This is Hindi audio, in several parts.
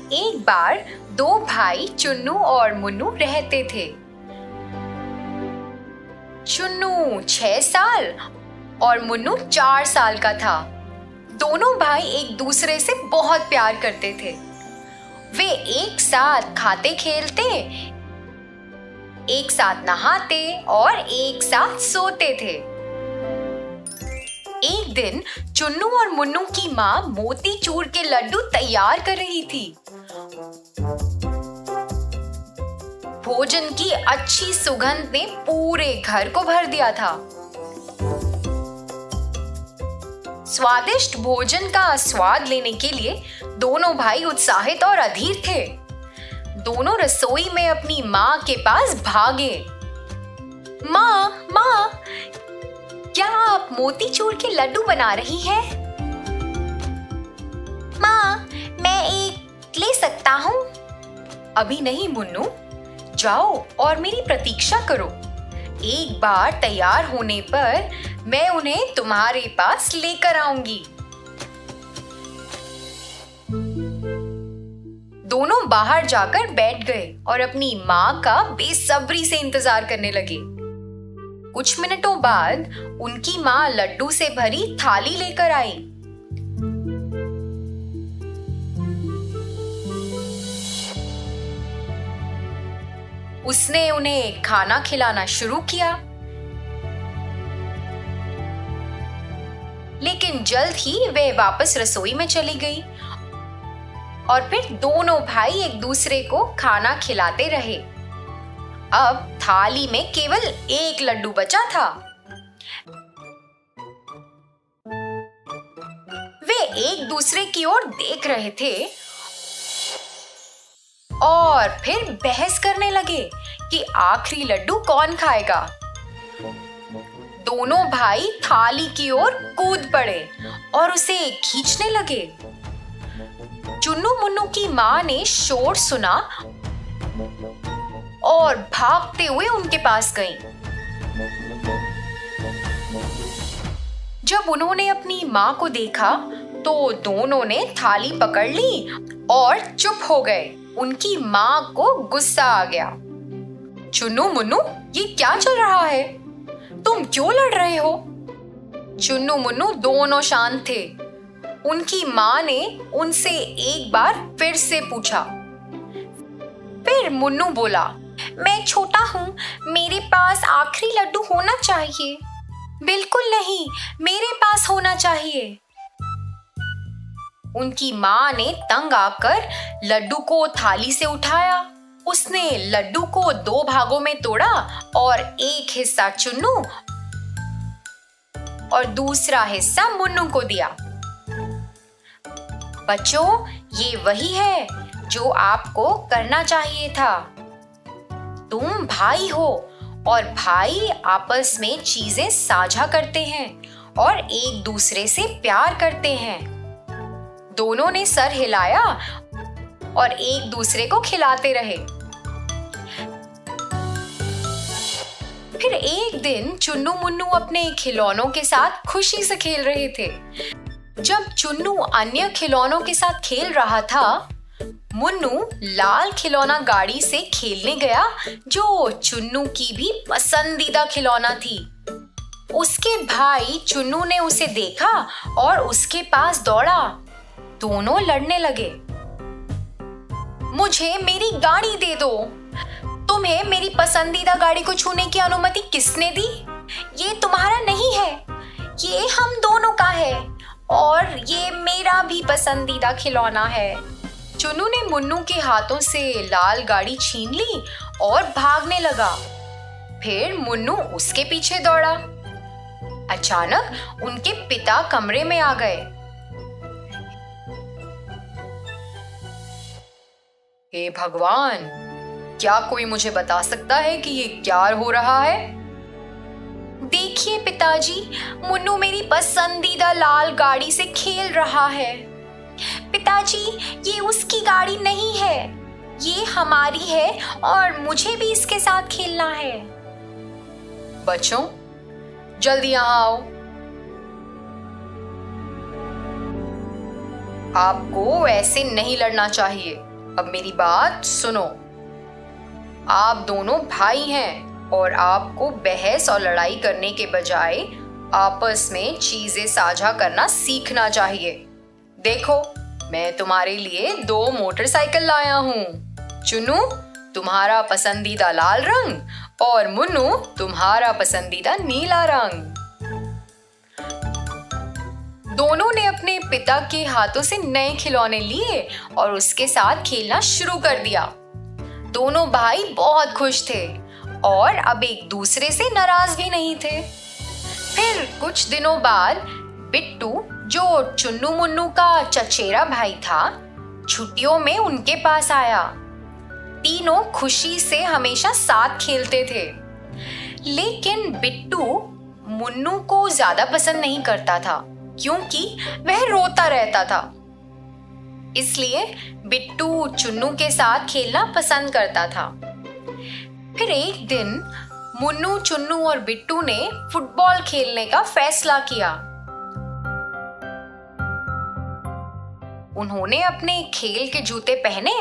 एक बार दो भाई चुन्नू और मुन्नू रहते थे। चुन्नू 6 साल और मुन्नू 4 साल का था। दोनों भाई एक दूसरे से बहुत प्यार करते थे। वे एक साथ खाते खेलते, एक साथ नहाते और एक साथ सोते थे। एक दिन चुन्नू और मुन्नू की माँ मोतीचूर के लड्डू तैयार कर रही थी। भोजन की अच्छी सुगंध ने पूरे घर को भर दिया था। स्वादिष्ट भोजन का स्वाद लेने के लिए दोनों भाई उत्साहित और अधीर थे। दोनों रसोई में अपनी माँ के पास भागे। माँ, माँ, क्या आप मोतीचूर के लड्डू बना रही हैं? माँ, मैं एक ले सकता हूँ? अभी नहीं मुन्नू, जाओ और मेरी प्रतीक्षा करो। एक बार तैयार होने पर मैं उन्हें तुम्हारे पास लेकर आऊंगी। दोनों बाहर जाकर बैठ गए और अपनी माँ का बेसब्री से इंतजार करने लगे। कुछ मिनटों बाद उनकी माँ लड्डू से भरी थाली लेकर आई। उसने उन्हें खाना खिलाना शुरू किया, लेकिन जल्द ही वे वापस रसोई में चली गई और फिर दोनों भाई एक दूसरे को खाना खिलाते रहे। अब थाली में केवल एक लड्डू बचा था। वे एक दूसरे की ओर देख रहे थे और फिर बहस करने लगे कि आखिरी लड्डू कौन खाएगा। दोनों भाई थाली की ओर कूद पड़े और उसे खींचने लगे। चुन्नू मुन्नू की माँ ने शोर सुना और भागते हुए उनके पास गईं। जब उन्होंने अपनी माँ को देखा तो दोनों ने थाली पकड़ ली और चुप हो गए। उनकी माँ को गुस्सा आ गया। चुन्नू मुन्नू, ये क्या चल रहा है? तुम क्यों लड़ रहे हो? चुन्नू मुन्नू दोनों शांत थे। उनकी माँ ने उनसे एक बार फिर से पूछा। फिर मुन्नू बोला, मैं छोटा हूँ, मेरे पास आखिरी लड्डू होना चाहिए। बिल्कुल नहीं, मेरे पास होना चाहिए। उनकी माँ ने तंग आकर लड्डू को थाली से उठाया। उसने लड्डू को 2 भागों में तोड़ा और एक हिस्सा चुन्नू और दूसरा हिस्सा मुन्नू को दिया। बच्चों, ये वही है जो आपको करना चाहिए था। तुम भाई हो और भाई आपस में चीजें साझा करते हैं और एक दूसरे से प्यार करते हैं। दोनों ने सर हिलाया और एक दूसरे को खिलाते रहे। फिर एक दिन चुन्नू मुन्नू अपने खिलौनों के साथ खुशी से खेल रहे थे। जब चुन्नू अन्य खिलौनों के साथ खेल रहा था, मुन्नू लाल खिलौना गाड़ी से खेलने गया, जो चुन्नू की भी पसंदीदा खिलौना थी। उसके भाई चुन्नू ने उसे देखा और उसके पास दौड़ा। दोनों लड़ने लगे। मुझे मेरी गाड़ी दे दो। तुम्हें मेरी पसंदीदा गाड़ी को छूने की अनुमति किसने दी? ये तुम्हारा नहीं है, ये हम दोनों का है और ये मेरा भी पसंदीदा खिलौना है। चुन्नू ने मुन्नू के हाथों से लाल गाड़ी छीन ली और भागने लगा। फिर मुन्नू उसके पीछे दौड़ा। अचानक उनके पिता कमरे में आ गए। हे भगवान, क्या कोई मुझे बता सकता है कि ये क्या हो रहा है? देखिए पिताजी, मुन्नू मेरी पसंदीदा लाल गाड़ी से खेल रहा है। पिताजी, ये उसकी गाड़ी नहीं है, ये हमारी है और मुझे भी इसके साथ खेलना है। बच्चों, जल्दी यहाँ आओ। आपको ऐसे नहीं लड़ना चाहिए। अब मेरी बात सुनो। आप दोनों भाई हैं और आपको बहस और लड़ाई करने के बजाय आपस में चीजें साझा करना सीखना चाहिए। देखो, मैं तुम्हारे लिए 2 मोटरसाइकिल लाया हूँ। चुन्नू, तुम्हारा पसंदीदा लाल रंग और मुन्नू तुम्हारा पसंदीदा नीला रंग। दोनों ने अपने पिता के हाथों से नए खिलौने लिए और उसके साथ खेलना शुरू कर दिया। दोनों भाई बहुत खुश थे और अब एक दूसरे से नाराज भी नहीं थे। फिर कुछ दिनों बाद बिट्टू, जो चुन्नू मुन्नू का चचेरा भाई था, छुट्टियों में उनके पास आया। तीनों खुशी से हमेशा साथ खेलते थे, लेकिन बिट्टू मुन्नू को ज्यादा पसंद नहीं करता था क्योंकि वह रोता रहता था। इसलिए बिट्टू चुन्नू के साथ खेलना पसंद करता था। फिर एक दिन मुन्नू, चुन्नू और बिट्टू ने फुटबॉल खेलने का फैसला किया। उन्होंने अपने खेल के जूते पहने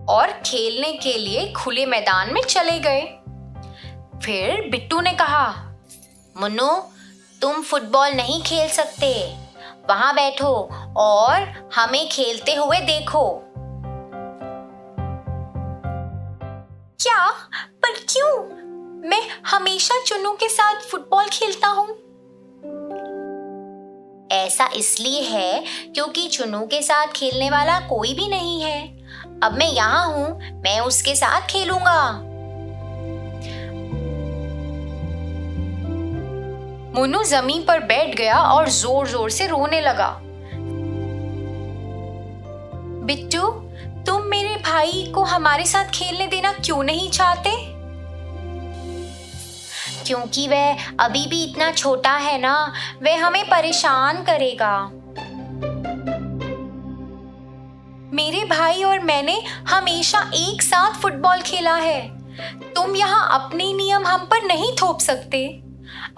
और खेलने के लिए खुले मैदान में चले गए। फिर बिट्टू ने कहा, मुन्नू, तुम फुटबॉल नहीं खेल सकते। वहां बैठो और हमें खेलते हुए देखो। क्या? पर क्यों? मैं हमेशा चुन्नू के साथ फुटबॉल खेलता हूँ। ऐसा इसलिए है क्योंकि चुन्नू के साथ खेलने वाला कोई भी नहीं है। अब मैं यहाँ हूँ, मैं उसके साथ खेलूंगा। मुन्नू जमीन पर बैठ गया और जोर जोर से रोने लगा। बिट्टू, तुम मेरे भाई को हमारे साथ खेलने देना क्यों नहीं चाहते? क्योंकि वह अभी भी इतना छोटा है ना, वह हमें परेशान करेगा। मेरे भाई और मैंने हमेशा एक साथ फुटबॉल खेला है। तुम यहाँ अपने नियम हम पर नहीं थोप सकते।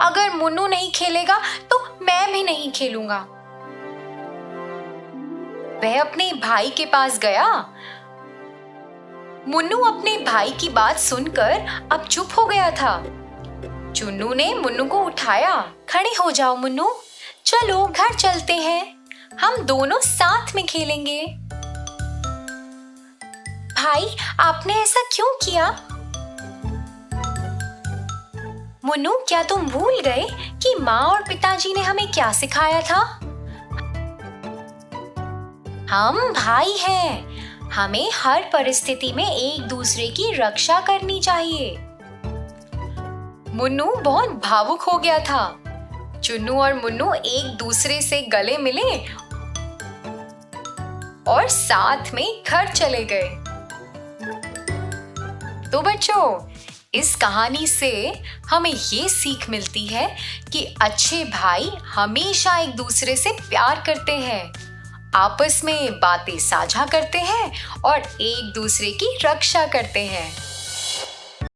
अगर मुन्नू नहीं खेलेगा तो मैं भी नहीं खेलूंगा। वह अपने भाई के पास गया। मुन्नू अपने भाई की बात सुनकर अब चुप हो गया था। चुन्नू ने मुन्नू को उठाया। खड़े हो जाओ मुन्नू, चलो घर चलते हैं, हम दोनों साथ में खेलेंगे। भाई, आपने ऐसा क्यों किया? मुन्नू, क्या तुम भूल गए कि माँ और पिताजी ने हमें क्या सिखाया था? हम भाई हैं। हमें हर परिस्थिति में एक दूसरे की रक्षा करनी चाहिए। मुन्नू बहुत भावुक हो गया था। चुन्नू और मुन्नू एक दूसरे से गले मिले और साथ में घर चले गए। तो बच्चों, इस कहानी से हमें ये सीख मिलती है कि अच्छे भाई हमेशा एक दूसरे से प्यार करते हैं, आपस में बातें साझा करते हैं और एक दूसरे की रक्षा करते हैं।